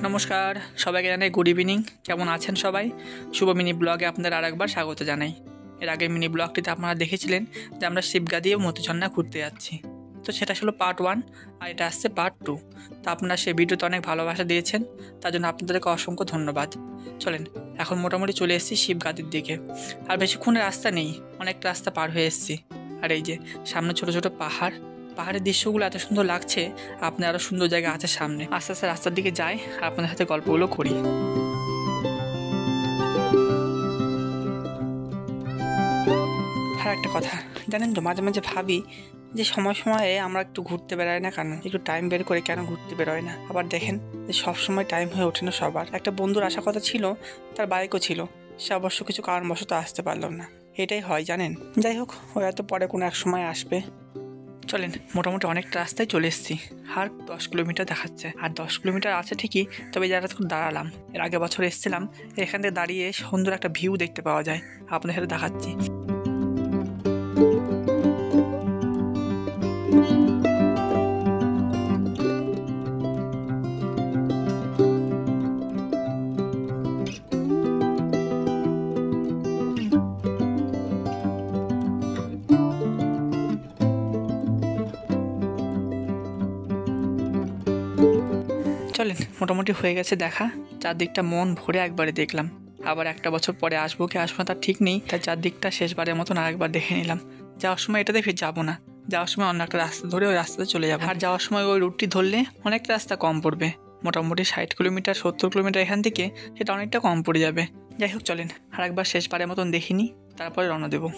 নমস্কার, সবাইকে জানাই গুড ইভিনিং। কেমন আছেন সবাই? শুভ মিনি ব্লগে আপনাদের আরেকবার স্বাগত জানাই। এর আগের মিনি ব্লগটিতে আপনারা দেখেছিলেন যে আমরা শিবগাদি ও মতিঝর্ণা ঘুরতে যাচ্ছি। তো সেটা ছিল পার্ট 1 আর এটা আসছে পার্ট 2। তো আপনারা সেই ভিডিওতে অনেক ভালোবাসা দিয়েছেন, তার জন্য আপনাদেরকে অসংখ্য ধন্যবাদ। চলেন, এখন মোটামুটি চলে এসেছি শিবগাদির দিকে। আর বেশিক্ষণের রাস্তা নেই, অনেকটা রাস্তা পার হয়ে এসেছি। আর এই যে সামনে ছোটো ছোটো পাহাড়ের দৃশ্যগুলো এত সুন্দর লাগছে। আপনার আরও সুন্দর জায়গা আছে সামনে। আস্তে আস্তে রাস্তার দিকে যাই, আপনাদের সাথে গল্পগুলো করি। আর একটা কথা জানেন তো, মাঝে মাঝে ভাবি যে সময় সময়ে আমরা একটু ঘুরতে বেরোই না কেন, একটু টাইম বের করে কেন ঘুরতে বেরোয় না। আবার দেখেন যে সব সময় টাইম হয়ে ওঠে না সবার। একটা বন্ধুর আসার কথা ছিল, তার বাইকও ছিল, সে অবশ্য কিছু কারণবশত আসতে পারলো না। এটাই হয় জানেন। যাই হোক, ও হয়তো পরে কোনো এক সময় আসবে। চলেন, মোটামুটি অনেকটা রাস্তায় চলে এসেছি। আর 10 কিলোমিটার দেখাচ্ছে, আর 10 কিলোমিটার আছে ঠিকই, তবে জায়গাটা দাঁড়ালাম। এর আগে বছর এসেছিলাম, এখান থেকে দাঁড়িয়ে সুন্দর একটা ভিউ দেখতে পাওয়া যায়, আপনাদের সাথে দেখাচ্ছি। চলেন, মোটামুটি হয়ে গেছে দেখা। চারদিকটা মন ভরে একবারে দেখলাম। আবার একটা বছর পরে আসবো কি আসবো না তার ঠিক নেই, তাই চারদিকটা শেষবারের মতন আরেকবার দেখে নিলাম। যাওয়ার সময় এটা দেখে যাবো না, যাওয়ার সময় অন্য একটা রাস্তা ধরে ওই রাস্তাতে চলে যাবো। আর যাওয়ার সময় ওই রুটটি ধরলে অনেকটা রাস্তা কম পড়বে, মোটামুটি 60 কিলোমিটার 70 কিলোমিটার এখান থেকে, সেটা অনেকটা কম পড়ে যাবে। যাই হোক, চলেন আর একবার শেষবারের মতন দেখিনি, তারপরে রওনা দেবো।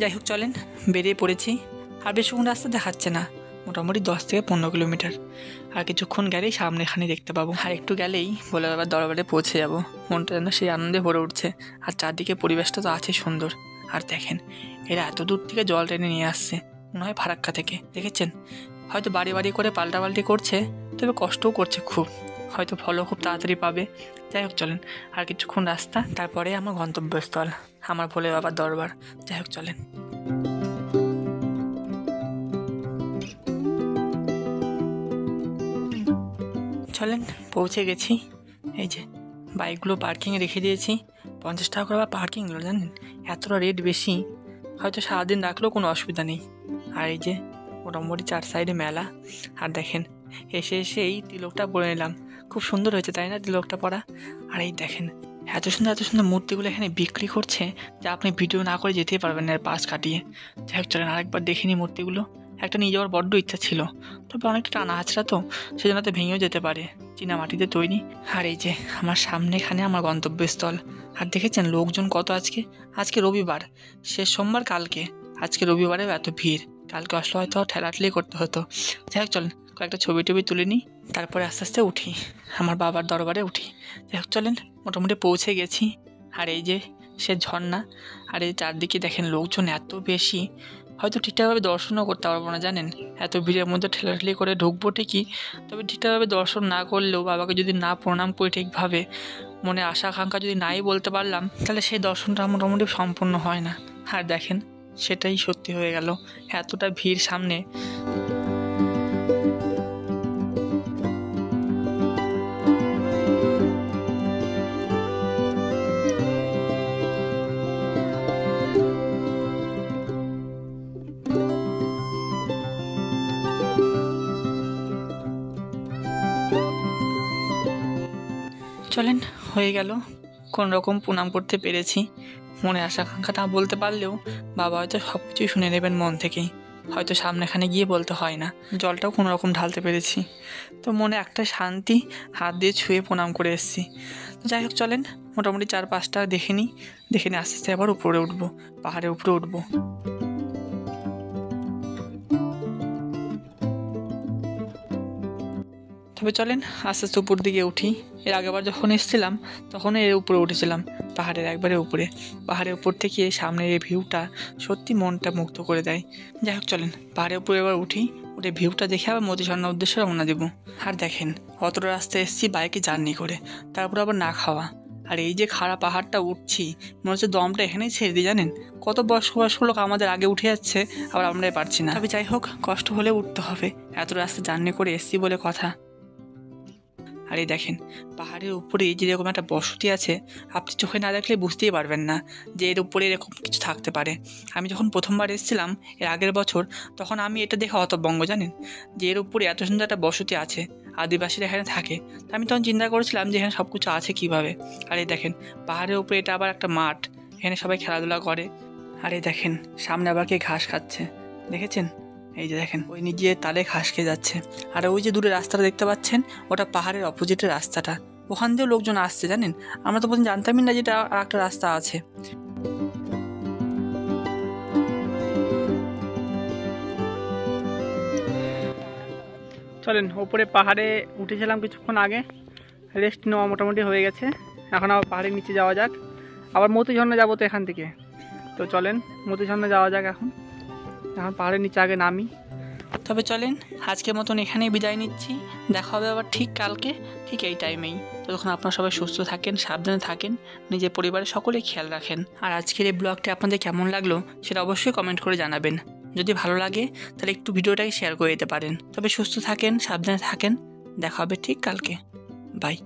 যাই হোক, চলেন বেরিয়ে পড়েছি। আর বেশিক্ষণ রাস্তা দেখাচ্ছে না, মোটামুটি 10 থেকে 15 কিলোমিটার। আর কিছুক্ষণ গেলেই সামনেখানে দেখতে পাবো। আর একটু গেলেই ভোলে বাবার দরবারে পৌঁছে যাব। মনটা যেন সেই আনন্দে ভরে উঠছে। আর চারদিকে পরিবেশটা তো আছে সুন্দর। আর দেখেন, এরা এত দূর থেকে জল টেনে নিয়ে আসছে, মনে হয় ফারাক্কা থেকে। দেখেছেন, হয়তো বাড়ি বাড়ি করে পাল্টাপাল্টি করছে, তবে কষ্টও করছে খুব। হয়তো ফলও খুব তাড়াতাড়ি পাবে। যাই হোক, চলেন আর কিছুক্ষণ রাস্তা, তারপরে আমার গন্তব্যস্থল, আমার ভোলে বাবার দরবার। যাই হোক, চলেন। চলেন, পৌঁছে গেছি। এই যে বাইকগুলো পার্কিংয়ে রেখে দিয়েছি। 50 টাকা করে আবার পার্কিং দিল, জানেন? এতটা রেট বেশি, হয়তো সারাদিন রাখলেও কোনো অসুবিধা নেই। আর এই যে মোটামুটি 4 সাইডে মেলা। আর দেখেন, এসে এই তিলকটা পরে নিলাম। খুব সুন্দর হয়েছে, তাই না তিলকটা পরা? আর এই দেখেন, এত সুন্দর মূর্তিগুলো এখানে বিক্রি করছে যে আপনি ভিডিও না করে যেতেই পারবেন না এর পাশ কাটিয়ে। যাই হোক, চলেন আরেকবার দেখে নিই মূর্তিগুলো। একটা নিয়ে যাওয়ার বড্ড ইচ্ছা ছিল, তবে অনেকটা টানা হাঁচড়া তো, সেজন্য তো ভেঙেও যেতে পারে। চীনা মাটিতে তৈরি। আর এই যে আমার সামনে এখানে আমার গন্তব্যস্থল। আর দেখেছেন লোকজন কত আজকে রবিবার, শেষ সোমবার কালকে। আজকে রবিবারেও এত ভিড়, কালকে আসলে হয়তো ঠেলাঠেলি করতে হতো। যাই হোক, চলেন কয়েকটা ছবি টবি তুলে নিই, তারপরে আস্তে আস্তে উঠি, আমার বাবার দরবারে উঠি। যাই হোক, চলেন মোটামুটি পৌঁছে গেছি। আর এই যে সে ঝর্ণা। আর এই চারদিকে দেখেন লোকজন এত বেশি, হয়তো ঠিকঠাকভাবে দর্শনও করতে পারবো না জানেন। এত ভিড়ের মধ্যে ঠেলাঠেলি করে ঢুকবো ঠিকই, তবে ঠিকঠাকভাবে দর্শন না করলেও, বাবাকে যদি না প্রণাম করি ঠিকভাবে, মনে আশা আকাঙ্ক্ষা যদি নাই বলতে পারলাম, তাহলে সেই দর্শনটা মোটামুটি সম্পূর্ণ হয় না। আর দেখেন, সেটাই সত্যি হয়ে গেল, এতটা ভিড় সামনে। চলেন, হয়ে গেল, কোন রকম প্রণাম করতে পেরেছি। মনে আশা আকাঙ্ক্ষা না বলতে পারলেও বাবা হয়তো সব কিছুই শুনে নেবেন মন থেকেই, হয়তো সামনেখানে গিয়ে বলতে হয় না। জলটাও কোনো রকম ঢালতে পেরেছি, তো মনে একটা শান্তি, হাত দিয়ে ছুঁয়ে প্রণাম করে এসেছি। তো যাই হোক, চলেন মোটামুটি 4-5টা দেখে নিই আস্তে আস্তে আবার উপরে উঠবো, পাহাড়ের উপরে উঠবো। তবে চলেন আস্তে আস্তে উপর দিকে উঠি। এর আগেবার যখন এসেছিলাম তখন এর উপরে উঠেছিলাম, পাহাড়ের একবারে উপরে। পাহাড়ের উপর থেকে সামনের এই ভিউটা সত্যি মনটা মুগ্ধ করে দেয়। যাই হোক চলেন পাহাড়ের উপরে এবার উঠি, উঠে ভিউটা দেখে আবার মতিঝর্ণার উদ্দেশ্যে রওনা দেবো। আর দেখেন অতটা রাস্তা এসেছি বাইকে জার্নি করে, তারপর আবার না খাওয়া। আর এই যে খাড়া পাহাড়টা উঠছি মনে হচ্ছে দমটা এখানেই ছেড়ে দিই জানেন। কত বয়স্ক বয়স্ক লোক আমাদের আগে উঠে যাচ্ছে, আবার আমরাই পারছি না। তবে যাই হোক কষ্ট হলে উঠতে হবে, এত রাস্তা জার্নি করে এসছি বলে কথা। আর এই দেখেন পাহাড়ের উপরে যেরকম একটা বসতি আছে, আপনি চোখে না দেখলে বুঝতেই পারবেন না যে এর উপরে এরকম কিছু থাকতে পারে। আমি যখন প্রথমবার এসেছিলাম এর আগের বছর, তখন আমি এটা দেখে হতভম্ব জানেন, যে এর উপরে এত সুন্দর একটা বসতি আছে, আদিবাসীরা এখানে থাকে। তো আমি তখন চিন্তা করেছিলাম যে এখানে সব কিছু আছে কীভাবে। আর এই দেখেন পাহাড়ের উপরে এটা আবার একটা মাঠ, এখানে সবাই খেলাধুলা করে। আর এই দেখেন সামনে আবার কে ঘাস খাচ্ছে, দেখেছেন? এই যে দেখেন ওই নিজে তালে ঘাস খেয়ে যাচ্ছে। আর ওই যে দূরে রাস্তাটা দেখতে পাচ্ছেন, ওটা পাহাড়ের অপোজিটের রাস্তাটা, ওখান দিয়েও লোকজন আসছে জানেন। আমরা তো প্রথম জানতামই না যেটা আর একটা রাস্তা আছে। চলেন ওপরে পাহাড়ে উঠেছিলাম কিছুক্ষণ আগে, রেস্ট নেওয়া মোটামুটি হয়ে গেছে। এখন আবার পাহাড়ের নিচে যাওয়া যাক, আবার মতিঝর্ণা যাবো তো এখান থেকে। তো চলেন মতিঝর্ণা যাওয়া যাক। এখন পাহাড়ের নিচে আগে নামি। তবে চলেন আজকের মতন এখানেই বিদায় নিচ্ছি, দেখা হবে আবার ঠিক কালকে ঠিক এই টাইমেই। ততক্ষণ আপনারা সবাই সুস্থ থাকেন, সাবধানে থাকেন, নিজের পরিবারের সকলে খেয়াল রাখেন। আর আজকের এই ব্লগটি আপনাদের কেমন লাগলো সেটা অবশ্যই কমেন্ট করে জানাবেন। যদি ভালো লাগে তাহলে একটু ভিডিওটাকে শেয়ার করে দিতে পারেন। তবে সুস্থ থাকেন, সাবধানে থাকেন, দেখা হবে ঠিক কালকে। বাই।